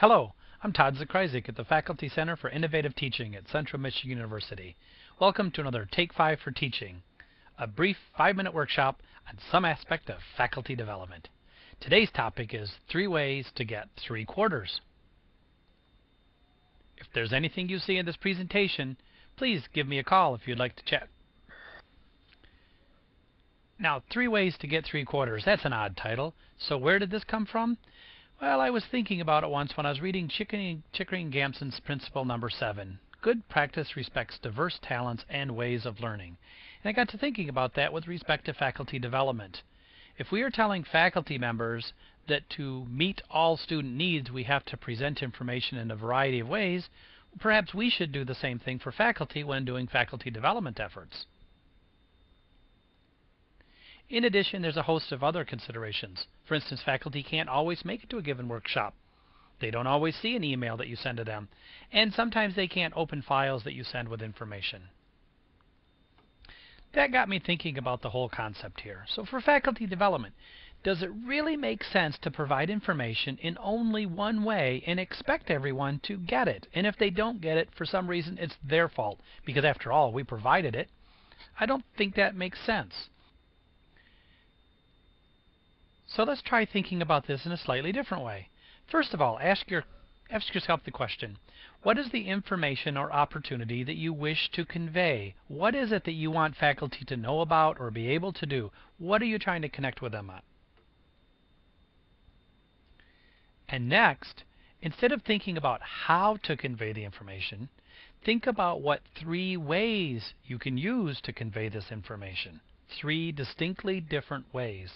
Hello, I'm Todd Zakryzik at the Faculty Center for Innovative Teaching at Central Michigan University. Welcome to another Take 5 for Teaching, a brief 5-minute workshop on some aspect of faculty development. Today's topic is 3 ways to get 3/4. If there's anything you see in this presentation, please give me a call if you'd like to chat. Now, 3 ways to get 3/4, that's an odd title. So where did this come from? Well, I was thinking about it once when I was reading Chickering Gamson's Principle Number 7. Good practice respects diverse talents and ways of learning. And I got to thinking about that with respect to faculty development. If we are telling faculty members that to meet all student needs we have to present information in a variety of ways, perhaps we should do the same thing for faculty when doing faculty development efforts. In addition, there's a host of other considerations. For instance, faculty can't always make it to a given workshop. They don't always see an email that you send to them. And sometimes they can't open files that you send with information. That got me thinking about the whole concept here. So for faculty development, does it really make sense to provide information in only one way and expect everyone to get it? And if they don't get it, for some reason, it's their fault, because after all, we provided it. I don't think that makes sense. So let's try thinking about this in a slightly different way. First of all, ask yourself the question, what is the information or opportunity that you wish to convey? What is it that you want faculty to know about or be able to do? What are you trying to connect with them on? And next, instead of thinking about how to convey the information, think about what 3 ways you can use to convey this information. 3 distinctly different ways.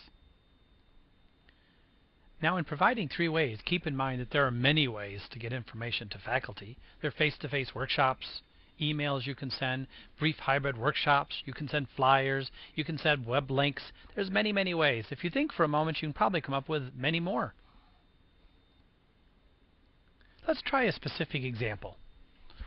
Now, in providing 3 ways, keep in mind that there are many ways to get information to faculty. There are face-to-face workshops, emails you can send, brief hybrid workshops, you can send flyers, you can send web links. There's many, many ways. If you think for a moment, you can probably come up with many more. Let's try a specific example.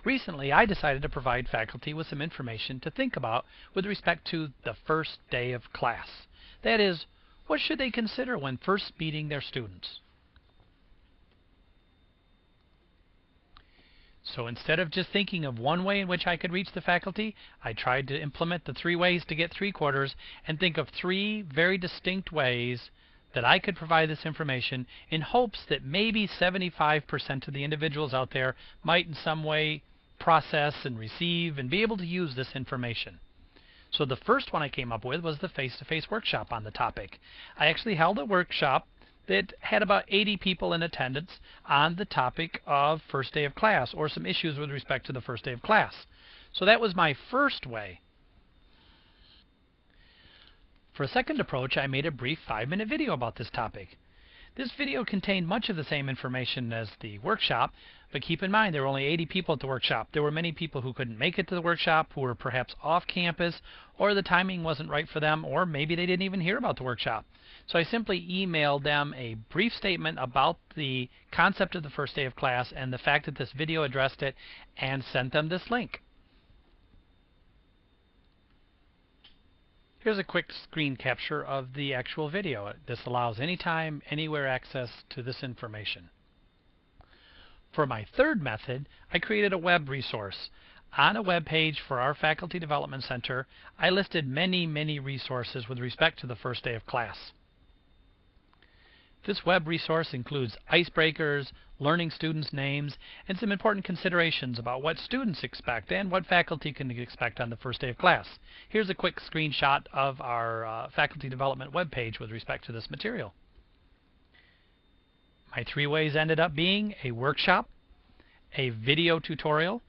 Recently, I decided to provide faculty with some information to think about with respect to the first day of class. That is, what should they consider when first meeting their students? So instead of just thinking of one way in which I could reach the faculty, I tried to implement the 3 ways to get 3/4 and think of 3 very distinct ways that I could provide this information in hopes that maybe 75% of the individuals out there might in some way process and receive and be able to use this information. So the first one I came up with was the face-to-face workshop on the topic. I actually held a workshop that had about 80 people in attendance on the topic of first day of class, or some issues with respect to the first day of class. So that was my first way. For a second approach, I made a brief 5-minute video about this topic. This video contained much of the same information as the workshop, but keep in mind there were only 80 people at the workshop. There were many people who couldn't make it to the workshop, who were perhaps off campus, or the timing wasn't right for them, or maybe they didn't even hear about the workshop. So I simply emailed them a brief statement about the concept of the first day of class and the fact that this video addressed it, and sent them this link. Here's a quick screen capture of the actual video. This allows anytime, anywhere access to this information. For my third method, I created a web resource. On a web page for our Faculty Development Center, I listed many, many resources with respect to the first day of class. This web resource includes icebreakers, learning students' names, and some important considerations about what students expect and what faculty can expect on the first day of class. Here's a quick screenshot of our faculty development web page with respect to this material. My 3 ways ended up being a workshop, a video tutorial,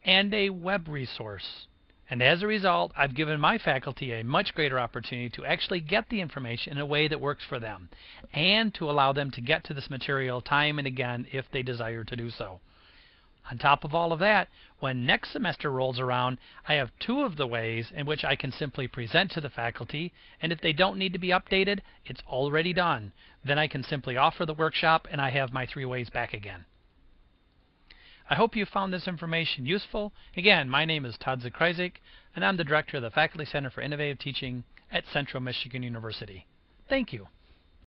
and a web resource. And as a result, I've given my faculty a much greater opportunity to actually get the information in a way that works for them, and to allow them to get to this material time and again if they desire to do so. On top of all of that, when next semester rolls around, I have 2 of the ways in which I can simply present to the faculty, and if they don't need to be updated, it's already done. Then I can simply offer the workshop and I have my 3 ways back again. I hope you found this information useful. Again, my name is Todd Zakryzik, and I'm the Director of the Faculty Center for Innovative Teaching at Central Michigan University. Thank you.